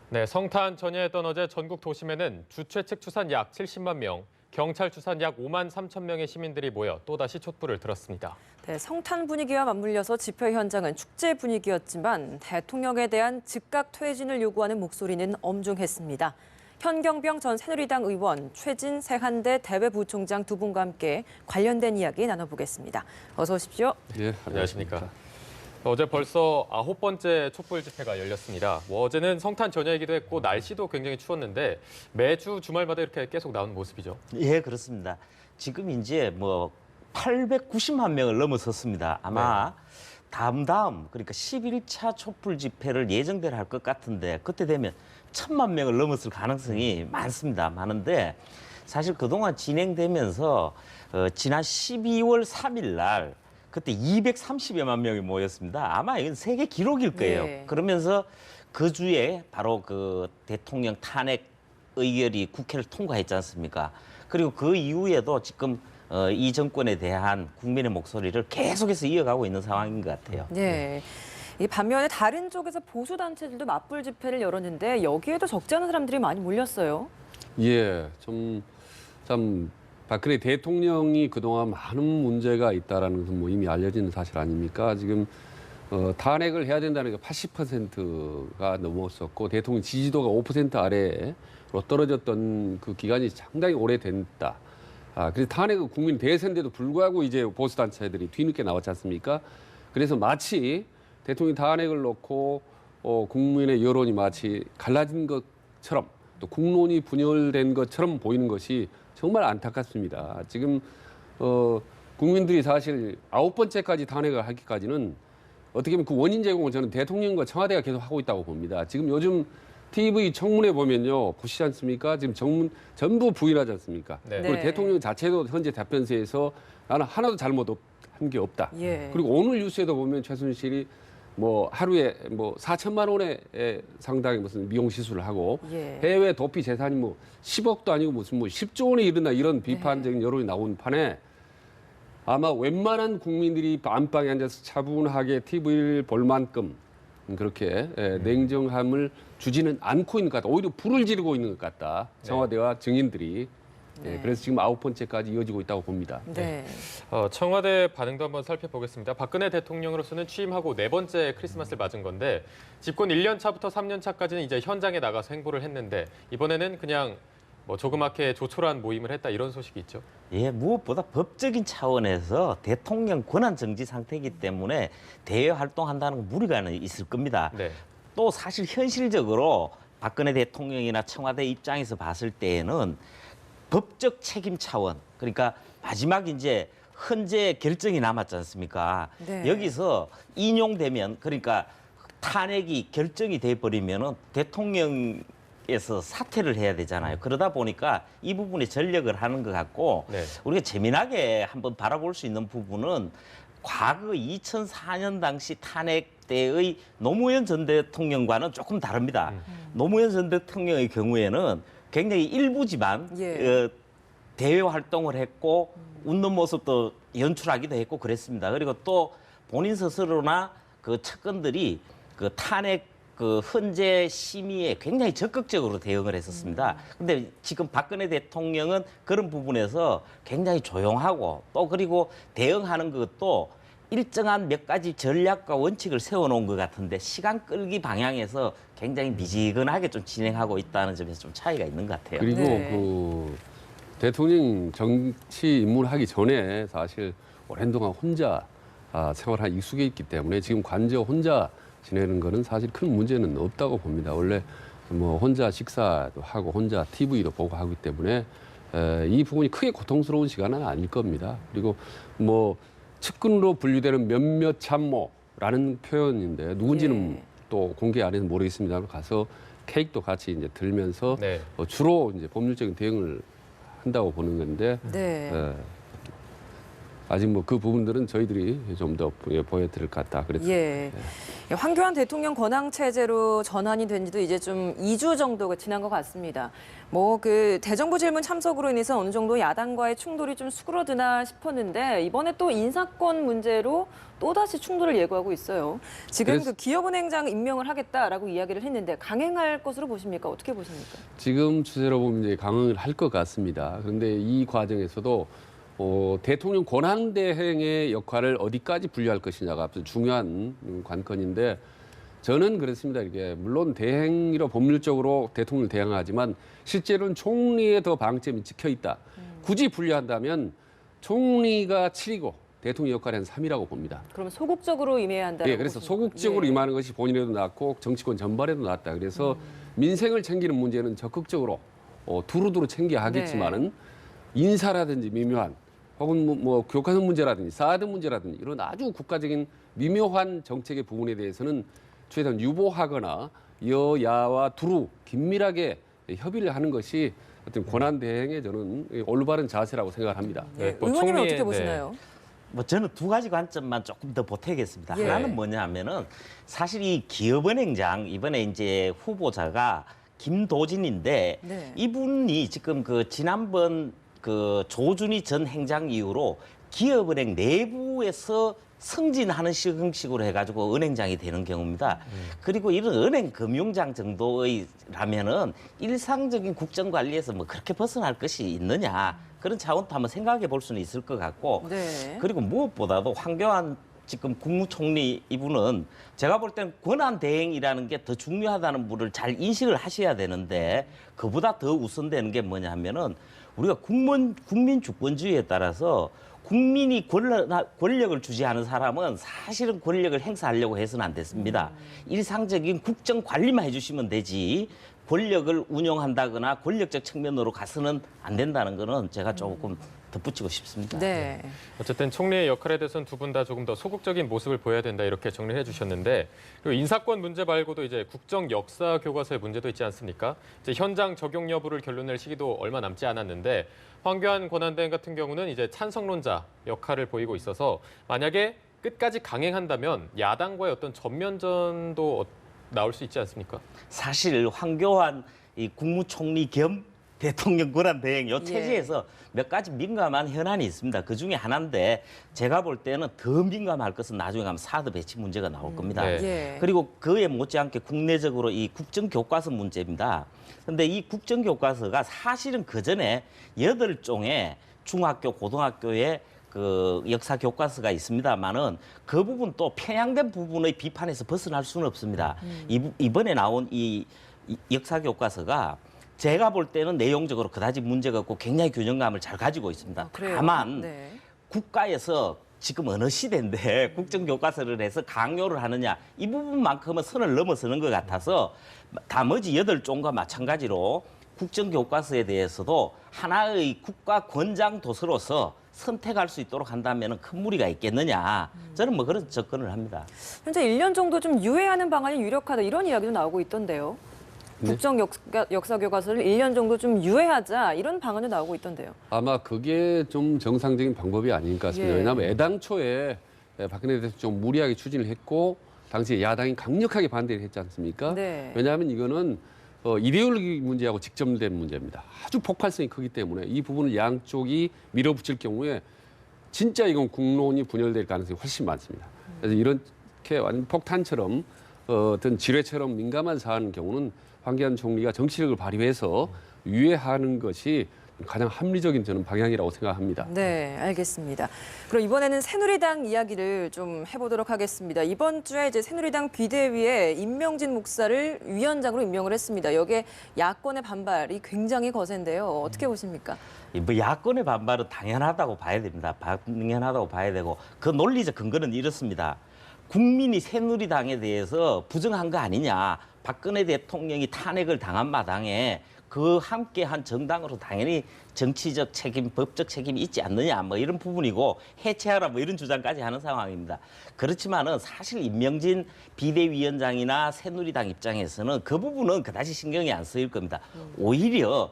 네, 성탄 전야였던 어제 전국 도심에는 주최 측 추산 약 70만 명, 경찰 추산 약 5만 3천 명의 시민들이 모여 또다시 촛불을 들었습니다. 네, 성탄 분위기와 맞물려서 집회 현장은 축제 분위기였지만 대통령에 대한 즉각 퇴진을 요구하는 목소리는 엄중했습니다. 현경병 전 새누리당 의원, 최진 세한대 대외부총장 두 분과 함께 관련된 이야기 나눠보겠습니다. 어서 오십시오. 예, 안녕하십니까. 어제 벌써 9번째 촛불 집회가 열렸습니다. 어제는 성탄 전야이기도 했고 날씨도 굉장히 추웠는데 매주 주말마다 이렇게 계속 나오는 모습이죠. 예, 그렇습니다. 지금 이제 890만 명을 넘어섰습니다. 아마 다음 그러니까 11차 촛불 집회를 예정대로 할 것 같은데 그때 되면 1000만 명을 넘었을 가능성이 많습니다. 많은데 사실 그동안 진행되면서 지난 12월 3일 날 그때 230여만 명이 모였습니다. 아마 이건 세계 기록일 거예요. 네. 그러면서 그 주에 바로 그 대통령 탄핵 의결이 국회를 통과했지 않습니까? 그리고 그 이후에도 지금 이 정권에 대한 국민의 목소리를 계속해서 이어가고 있는 상황인 것 같아요. 네. 이 반면에 다른 쪽에서 보수 단체들도 맞불 집회를 열었는데 여기에도 적지 않은 사람들이 많이 몰렸어요. 예, 참 박근혜 대통령이 그동안 많은 문제가 있다라는 것은 이미 알려진 사실 아닙니까? 지금 탄핵을 해야 된다는 게 80%가 넘었었고 대통령 지지도가 5% 아래로 떨어졌던 그 기간이 상당히 오래됐다. 그래서 탄핵은 국민 대선인데도 불구하고 이제 보수 단체들이 뒤늦게 나왔지 않습니까? 그래서 마치 대통령 탄핵을 놓고 국민의 여론이 마치 갈라진 것처럼 또 국론이 분열된 것처럼 보이는 것이 정말 안타깝습니다. 지금 국민들이 사실 9번째까지 탄핵을 하기까지는 어떻게 보면 그 원인 제공은 저는 대통령과 청와대가 계속 하고 있다고 봅니다. 지금 요즘 TV 청문회 보면요 보시지 않습니까? 지금 전부 부인하지 않습니까? 네. 그리고 대통령 자체도 현재 답변서에서 나는 하나도 잘못 한 게 없다. 예. 그리고 오늘 뉴스에도 보면 최순실이 하루에 4천만 원의 상당의 무슨 미용 시술을 하고 예. 해외 도피 재산이 10억도 아니고 무슨 10조 원이 이른다 이런 비판적인 여론이 나온 판에 아마 웬만한 국민들이 안방에 앉아서 차분하게 TV를 볼 만큼 그렇게 냉정함을 주지는 않고 있는 것 같다. 오히려 불을 지르고 있는 것 같다. 청와대와 증인들이. 그래서 지금 9번째까지 이어지고 있다고 봅니다. 네. 청와대 반응도 한번 살펴보겠습니다. 박근혜 대통령으로서는 취임하고 4번째 크리스마스를 맞은 건데 집권 1년 차부터 3년 차까지는 이제 현장에 나가서 행보를 했는데 이번에는 그냥 조그맣게 조촐한 모임을 했다 이런 소식이 있죠. 예, 무엇보다 법적인 차원에서 대통령 권한 정지 상태이기 때문에 대외 활동한다는 건 무리가 있을 겁니다. 네. 또 사실 현실적으로 박근혜 대통령이나 청와대 입장에서 봤을 때에는 법적 책임 차원, 그러니까 마지막 이제 헌재 결정이 남았지 않습니까? 네. 여기서 인용되면 그러니까 탄핵이 결정이 돼 버리면은 대통령에서 사퇴를 해야 되잖아요. 그러다 보니까 이 부분에 전력을 하는 것 같고 네. 우리가 재미나게 한번 바라볼 수 있는 부분은 과거 2004년 당시 탄핵 때의 노무현 전 대통령과는 조금 다릅니다. 노무현 전 대통령의 경우에는 굉장히 일부지만 예. 대외 활동을 했고 웃는 모습도 연출하기도 했고 그랬습니다. 그리고 또 본인 스스로나 그 측근들이 그 탄핵 그 헌재 심의에 굉장히 적극적으로 대응을 했었습니다. 근데 지금 박근혜 대통령은 그런 부분에서 굉장히 조용하고 또 그리고 대응하는 것도 일정한 몇 가지 전략과 원칙을 세워놓은 것 같은데 시간 끌기 방향에서 굉장히 미지근하게 좀 진행하고 있다는 점에서 좀 차이가 있는 것 같아요. 그리고 네. 그 대통령 정치 입문하기 전에 사실 오랜 동안 혼자 생활한 익숙해 있기 때문에 지금 관저 혼자 지내는 거는 사실 큰 문제는 없다고 봅니다. 원래 혼자 식사도 하고 혼자 TV도 보고 하기 때문에 이 부분이 크게 고통스러운 시간은 아닐 겁니다. 그리고 측근으로 분류되는 몇몇 참모라는 표현인데 누군지는 또 공개 안 해서 모르겠습니다만 가서 케이크도 같이 이제 들면서 네. 주로 이제 법률적인 대응을 한다고 보는 건데 네. 아직 뭐 그 부분들은 저희들이 좀 더 보여드릴 것 같다. 그래서 예. 황교안 대통령 권한 체제로 전환이 된 지도 이제 좀 2주 정도가 지난 것 같습니다. 뭐 그 대정부 질문 참석으로 인해서 어느 정도 야당과의 충돌이 좀 수그러드나 싶었는데 이번에 또 인사권 문제로 또다시 충돌을 예고하고 있어요. 지금 그 기업은행장 임명을 하겠다라고 이야기를 했는데 강행할 것으로 보십니까? 어떻게 보십니까? 지금 추세로 보면 이제 강행을 할 것 같습니다. 그런데 이 과정에서도 대통령 권한 대행의 역할을 어디까지 분리할 것이냐가 아주 중요한 관건인데 저는 그렇습니다. 이게 물론 대행이라 법률적으로 대통령을 대행하지만 실제로는 총리의 더 방점이 찍혀 있다. 굳이 분리한다면 총리가 7이고 대통령 역할이 한 3이라고 봅니다. 그럼 소극적으로 임해야 한다. 예, 그래서 소극적으로 예. 임하는 것이 본인에도 낫고 정치권 전반에도 낫다. 그래서 민생을 챙기는 문제는 적극적으로 두루두루 챙겨야 하겠지만은 인사라든지 미묘한 혹은 뭐 교과서 문제라든지 사드 문제라든지 이런 아주 국가적인 미묘한 정책의 부분에 대해서는 최대한 유보하거나 여야와 두루 긴밀하게 협의를 하는 것이 어떤 권한 대행의 저는 올바른 자세라고 생각을 합니다. 예. 뭐 의원님은 총리의- 어떻게 보시나요? 뭐 저는 두 가지 관점만 조금 더 보태겠습니다. 예. 하나는 뭐냐면은 사실 이 기업은행장 이번에 이제 후보자가 김도진인데 네. 이분이 지금 그 지난번 그 조준희 전 행장 이후로 기업은행 내부에서 승진하는 형식으로 해가지고 은행장이 되는 경우입니다. 그리고 이런 은행 금융장 정도의라면은 일상적인 국정 관리에서 뭐 그렇게 벗어날 것이 있느냐 그런 차원도 한번 생각해 볼 수는 있을 것 같고 네. 그리고 무엇보다도 황교안 지금 국무총리 이분은 제가 볼 때는 권한 대행이라는 게 더 중요하다는 분을 잘 인식을 하셔야 되는데 그보다 더 우선되는 게 뭐냐 하면은 우리가 국민 주권주의에 따라서 국민이 권력을 주지하는 사람은 사실은 권력을 행사하려고 해서는 안 됐습니다. 일상적인 국정 관리만 해주시면 되지 권력을 운영한다거나 권력적 측면으로 가서는 안 된다는 거는 제가 조금 덧붙이고 싶습니다. 네. 어쨌든 총리의 역할에 대해서는 두 분 다 조금 더 소극적인 모습을 보여야 된다 이렇게 정리해 주셨는데 그리고 인사권 문제 말고도 이제 국정 역사 교과서의 문제도 있지 않습니까? 이제 현장 적용 여부를 결론낼 시기도 얼마 남지 않았는데 황교안 권한대행 같은 경우는 이제 찬성론자 역할을 보이고 있어서 만약에 끝까지 강행한다면 야당과의 어떤 전면전도 나올 수 있지 않습니까? 사실 황교안 이 국무총리 겸 대통령 권한 대행 요 체제에서 몇 가지 민감한 현안이 있습니다. 그 중에 하나인데 제가 볼 때는 더 민감할 것은 나중에 가면 사드 배치 문제가 나올 겁니다. 네. 예. 그리고 그에 못지않게 국내적으로 이 국정교과서 문제입니다. 그런데 이 국정교과서가 사실은 그전에 8종의 중학교, 고등학교에 그 역사 교과서가 있습니다만은 그 부분 또 편향된 부분의 비판에서 벗어날 수는 없습니다. 이번에 나온 이 역사 교과서가 제가 볼 때는 내용적으로 그다지 문제가 없고 굉장히 균형감을 잘 가지고 있습니다. 아, 그래요? 다만 네. 국가에서 지금 어느 시대인데 국정교과서를 해서 강요를 하느냐 이 부분만큼은 선을 넘어서는 것 같아서 나머지 8종과 마찬가지로 국정교과서에 대해서도 하나의 국가 권장 도서로서 선택할 수 있도록 한다면 큰 무리가 있겠느냐. 저는 뭐 그런 접근을 합니다. 현재 1년 정도 좀 유예하는 방안이 유력하다 이런 이야기도 나오고 있던데요. 네. 국정 역사 교과서를 1년 정도 좀 유예하자 이런 방안도 나오고 있던데요. 아마 그게 좀 정상적인 방법이 아닌 것 같습니다. 예. 왜냐하면 애당초에 박근혜 대통령이 좀 무리하게 추진을 했고 당시에 야당이 강력하게 반대를 했지 않습니까? 네. 왜냐하면 이거는 이데올로기 문제하고 직접된 문제입니다. 아주 폭발성이 크기 때문에 이 부분을 양쪽이 밀어붙일 경우에 진짜 이건 국론이 분열될 가능성이 훨씬 많습니다. 그래서 이렇게 완전 폭탄처럼 어떤 지뢰처럼 민감한 사안인 경우는 황교안 총리가 정치력을 발휘해서 유예하는 것이 가장 합리적인 저는 방향이라고 생각합니다. 네, 알겠습니다. 그럼 이번에는 새누리당 이야기를 좀 해보도록 하겠습니다. 이번 주에 이제 새누리당 비대위에 임명진 목사를 위원장으로 임명을 했습니다. 여기에 야권의 반발이 굉장히 거센데요. 어떻게 보십니까? 뭐 야권의 반발은 당연하다고 봐야 됩니다. 당연하다고 봐야 되고 그 논리적 근거는 이렇습니다. 국민이 새누리당에 대해서 부정한 거 아니냐. 박근혜 대통령이 탄핵을 당한 마당에 그 함께한 정당으로 당연히 정치적 책임, 법적 책임이 있지 않느냐 뭐 이런 부분이고 해체하라 뭐 이런 주장까지 하는 상황입니다. 그렇지만은 사실 임명진 비대위원장이나 새누리당 입장에서는 그 부분은 그다지 신경이 안 쓰일 겁니다. 오히려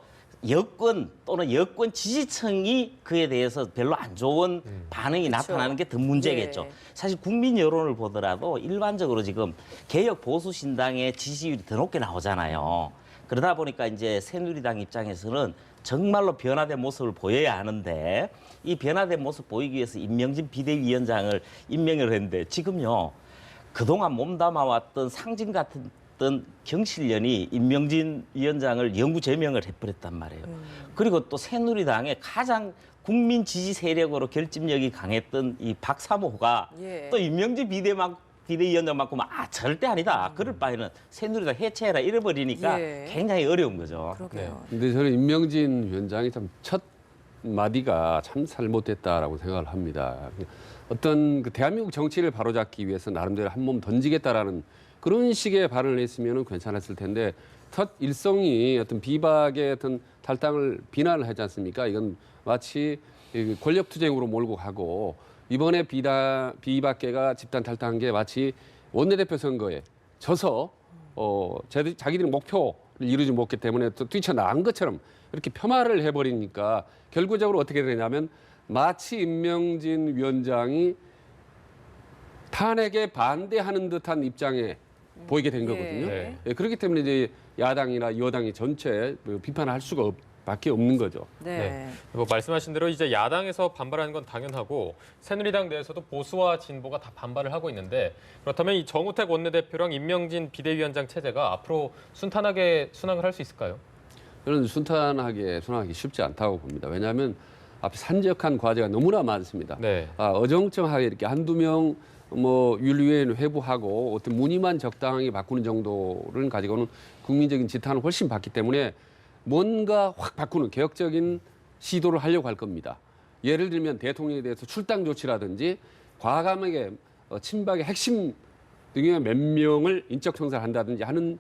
여권 또는 여권 지지층이 그에 대해서 별로 안 좋은 반응이 그쵸. 나타나는 게 더 문제겠죠. 예. 사실 국민 여론을 보더라도 일반적으로 지금 개혁 보수 신당의 지지율이 더 높게 나오잖아요. 그러다 보니까 이제 새누리당 입장에서는 정말로 변화된 모습을 보여야 하는데 이 변화된 모습 보이기 위해서 임명진 비대위원장을 임명을 했는데 지금요. 그동안 몸담아왔던 상징 같은 경실련이 임명진 위원장을 영구 제명을 해버렸단 말이에요. 그리고 또 새누리당의 가장 국민 지지 세력으로 결집력이 강했던 이 박사모가 예. 또 임명진 비대위원장만큼 절대 아니다. 그럴 바에는 새누리당 해체해라 이래버리니까 예. 굉장히 어려운 거죠. 그러게요. 근데 저는 임명진 위원장이 참 첫 마디가 참 잘못됐다라고 생각을 합니다. 어떤 그 대한민국 정치를 바로잡기 위해서 나름대로 한 몸 던지겠다라는 그런 식의 발언을 했으면 괜찮았을 텐데 첫 일성이 어떤 비박의 어떤 탈당을 비난을 하지 않습니까? 이건 마치 권력 투쟁으로 몰고 가고 이번에 비박계가 집단 탈당한 게 마치 원내대표 선거에 져서 자기들의 목표를 이루지 못했기 때문에 또 뛰쳐나간 것처럼 이렇게 폄하를 해버리니까 결과적으로 어떻게 되냐면 마치 임명진 위원장이 탄핵에 반대하는 듯한 입장에 보이게 된 거거든요. 네. 예, 그렇기 때문에 이제 야당이나 여당이 전체 비판을 할 수가 밖에 없는 거죠. 네. 뭐 말씀하신 대로 이제 야당에서 반발하는 건 당연하고 새누리당 내에서도 보수와 진보가 다 반발을 하고 있는데 그렇다면 이 정우택 원내대표랑 임명진 비대위원장 체제가 앞으로 순탄하게 순항을 할 수 있을까요? 저는 순탄하게 순항하기 쉽지 않다고 봅니다. 왜냐하면 앞에 산적한 과제가 너무나 많습니다. 네. 어정쩡하게 이렇게 한두 명 뭐 윤리위원 회부하고 어떤 문의만 적당하게 바꾸는 정도를 가지고는 국민적인 지탄을 훨씬 받기 때문에 뭔가 확 바꾸는 개혁적인 시도를 하려고 할 겁니다. 예를 들면 대통령에 대해서 출당 조치라든지 과감하게 친박의 핵심 등의 몇 명을 인적 청산을 한다든지 하는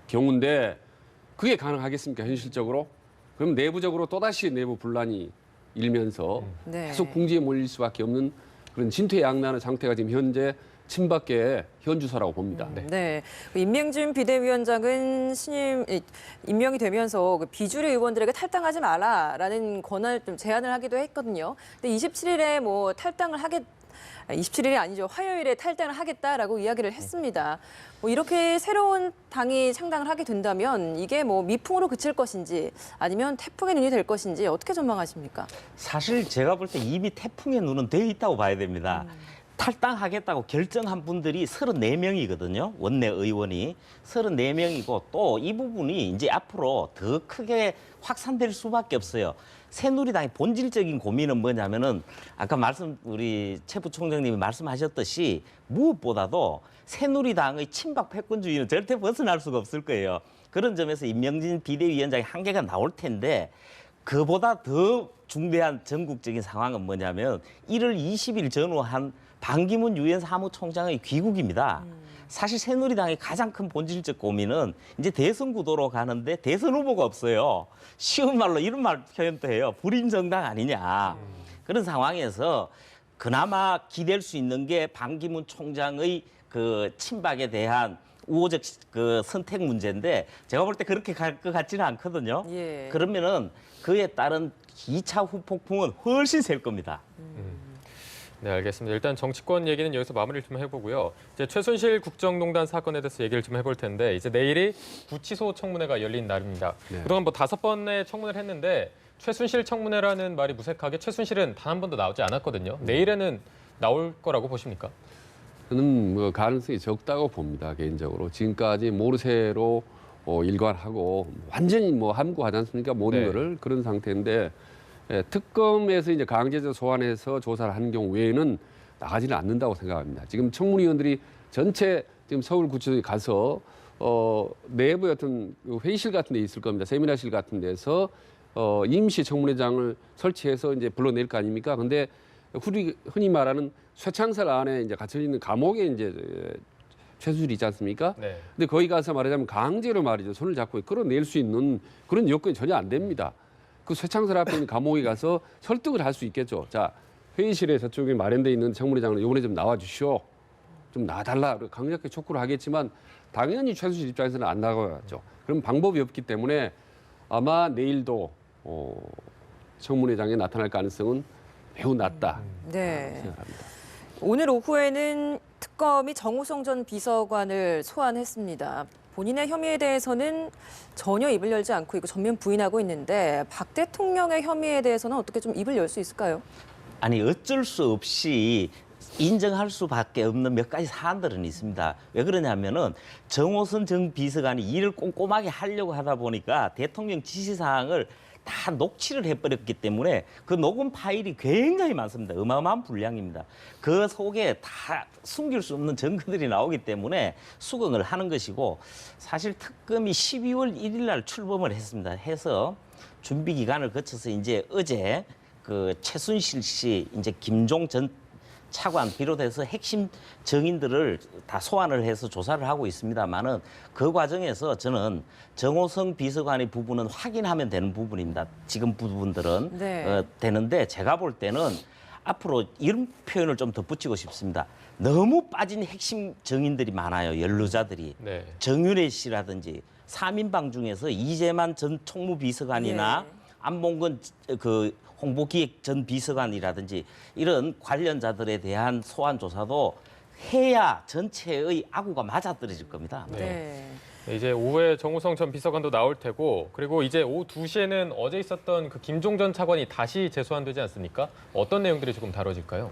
경우인데 그게 가능하겠습니까 현실적으로? 그럼 내부적으로 또다시 내부 분란이 일면서 네. 계속 궁지에 몰릴 수밖에 없는 그런 진퇴양난의 상태가 지금 현재 친박계의 현주소라고 봅니다. 네. 임명진 비대위원장은 임명이 되면서 그 비주류 의원들에게 탈당하지 마라라는 권한을 좀 제안을 하기도 했거든요. 근데 27일에 뭐 27일이 아니죠. 화요일에 탈당을 하겠다라고 이야기를 했습니다. 뭐 이렇게 새로운 당이 창당을 하게 된다면 이게 뭐 미풍으로 그칠 것인지 아니면 태풍의 눈이 될 것인지 어떻게 전망하십니까? 사실 제가 볼 때 이미 태풍의 눈은 돼 있다고 봐야 됩니다. 탈당하겠다고 결정한 분들이 34명이거든요. 원내 의원이 34명이고 또 이 부분이 이제 앞으로 더 크게 확산될 수밖에 없어요. 새누리당의 본질적인 고민은 뭐냐면은 아까 우리 최 부총장님이 말씀하셨듯이 무엇보다도 새누리당의 친박 패권주의는 절대 벗어날 수가 없을 거예요. 그런 점에서 임명진 비대위원장의 한계가 나올 텐데 그보다 더 중대한 전국적인 상황은 뭐냐면 1월 20일 전후한 반기문 유엔 사무총장의 귀국입니다. 사실 새누리당의 가장 큰 본질적 고민은 이제 대선 구도로 가는데 대선 후보가 없어요. 쉬운 말로 이런 표현도 해요. 불임 정당 아니냐. 그런 상황에서 그나마 기댈 수 있는 게 반기문 총장의 그 친박에 대한 우호적 그 선택 문제인데 제가 볼 때 그렇게 갈 것 같지는 않거든요. 예. 그러면은 그에 따른 2차 후폭풍은 훨씬 셀 겁니다. 네, 알겠습니다. 일단 정치권 얘기는 여기서 마무리를 좀 해보고요. 이제 최순실 국정농단 사건에 대해서 얘기를 좀 해볼 텐데 이제 내일이 구치소 청문회가 열린 날입니다. 네. 그동안 뭐 5번의 청문회를 했는데 최순실 청문회라는 말이 무색하게 최순실은 단 한 번도 나오지 않았거든요. 내일에는 나올 거라고 보십니까? 저는 뭐 가능성이 적다고 봅니다. 개인적으로 지금까지 모르쇠로 일관하고 완전히 뭐 함구하지 않습니까? 모든 네. 거를 그런 상태인데 특검에서 이제 강제적 소환해서 조사를 하는 경우 외에는 나가지는 않는다고 생각합니다. 지금 청문위원들이 전체 지금 서울구치소에 가서 내부의 어떤 회의실 같은 데 있을 겁니다. 세미나실 같은 데서 임시 청문회장을 설치해서 이제 불러낼 거 아닙니까? 근데 흔히 말하는 쇠창살 안에 이제 갇혀 있는 감옥에 이제 최순실이 있지 않습니까? 네. 근데 거기 가서 말하자면 강제로 말이죠. 손을 잡고 끌어낼 수 있는 그런 여건이 전혀 안 됩니다. 그 쇠창살 앞에 있는 감옥에 가서 설득을 할 수 있겠죠. 자, 회의실에 저쪽에 마련돼 있는 청문회장은 이번에 좀 나와 주시오. 좀 나와달라. 강력하게 촉구를 하겠지만 당연히 최순실 입장에서는 안 나가겠죠. 그럼 방법이 없기 때문에 아마 내일도 청문회장에 나타날 가능성은 매우 낮다 네. 생각합니다. 오늘 오후에는 특검이 정호성 전 비서관을 소환했습니다. 본인의 혐의에 대해서는 전혀 입을 열지 않고 이거 전면 부인하고 있는데 박 대통령의 혐의에 대해서는 어떻게 좀 입을 열 수 있을까요? 아니 어쩔 수 없이 인정할 수밖에 없는 몇 가지 사안들은 있습니다. 왜 그러냐면은 정호선 전 비서관이 일을 꼼꼼하게 하려고 하다 보니까 대통령 지시사항을 다 녹취를 해버렸기 때문에 그 녹음 파일이 굉장히 많습니다. 어마어마한 분량입니다. 그 속에 다 숨길 수 없는 증거들이 나오기 때문에 수긍을 하는 것이고 사실 특검이 12월 1일 날 출범을 했습니다. 해서 준비 기간을 거쳐서 이제 어제 그 최순실 씨, 이제 김종 전 차관 비롯해서 핵심 증인들을 다 소환을 해서 조사를 하고 있습니다만은 그 과정에서 저는 정호성 비서관의 부분은 확인하면 되는 부분입니다. 지금 부분들은 네. 되는데 제가 볼 때는 앞으로 이런 표현을 좀 덧붙이고 싶습니다. 너무 빠진 핵심 증인들이 많아요. 연루자들이. 네. 정윤회 씨라든지 3인방 중에서 이재만 전 총무비서관이나 네. 안봉근 그 홍보기획 전 비서관이라든지 이런 관련자들에 대한 소환 조사도 해야 전체의 아구가 맞아떨어질 겁니다. 네. 이제 오후에 정호성 전 비서관도 나올 테고 그리고 이제 오후 2시에는 어제 있었던 그 김종 전 차관이 다시 재소환되지 않습니까? 어떤 내용들이 조금 다뤄질까요?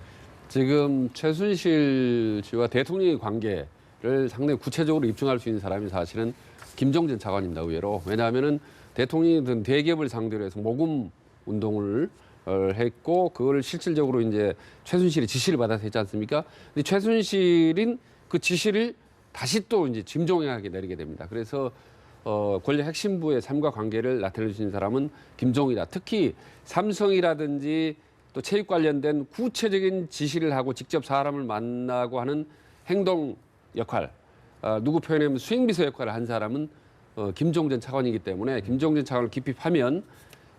지금 최순실 씨와 대통령의 관계를 상당히 구체적으로 입증할 수 있는 사람이 사실은 김종전 차관입니다. 의외로. 왜냐하면은 대통령이 든 대기업을 상대로 해서 모금 운동을 했고 그걸 실질적으로 이제 최순실이 지시를 받아서 했지 않습니까? 근데 최순실인 그 지시를 다시 또 이제 김종혁에게 내리게 됩니다. 그래서 권력 핵심부의 삶과 관계를 나타낼 수 있는 사람은 김종이다. 특히 삼성이라든지 또 체육 관련된 구체적인 지시를 하고 직접 사람을 만나고 하는 행동 역할, 누구 표현하면 수행비서 역할을 한 사람은 김종전 차관이기 때문에 김종전 차관을 깊이 파면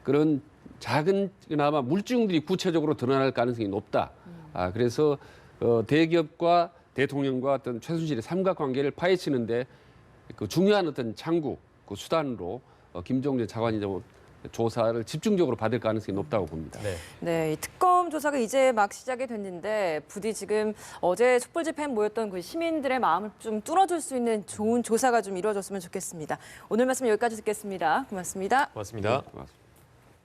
그런 작은 그나마 물증들이 구체적으로 드러날 가능성이 높다. 그래서 대기업과 대통령과 어떤 최순실의 삼각관계를 파헤치는데 그 중요한 어떤 창구, 그 수단으로 김종전 차관이 좀 조사를 집중적으로 받을 가능성이 높다고 봅니다. 네. 네, 이 특검 조사가 이제 막 시작이 됐는데 부디 지금 어제 촛불 집회에 모였던 그 시민들의 마음을 좀 뚫어줄 수 있는 좋은 조사가 좀 이루어졌으면 좋겠습니다. 오늘 말씀 여기까지 듣겠습니다. 고맙습니다. 고맙습니다. 고맙습니다.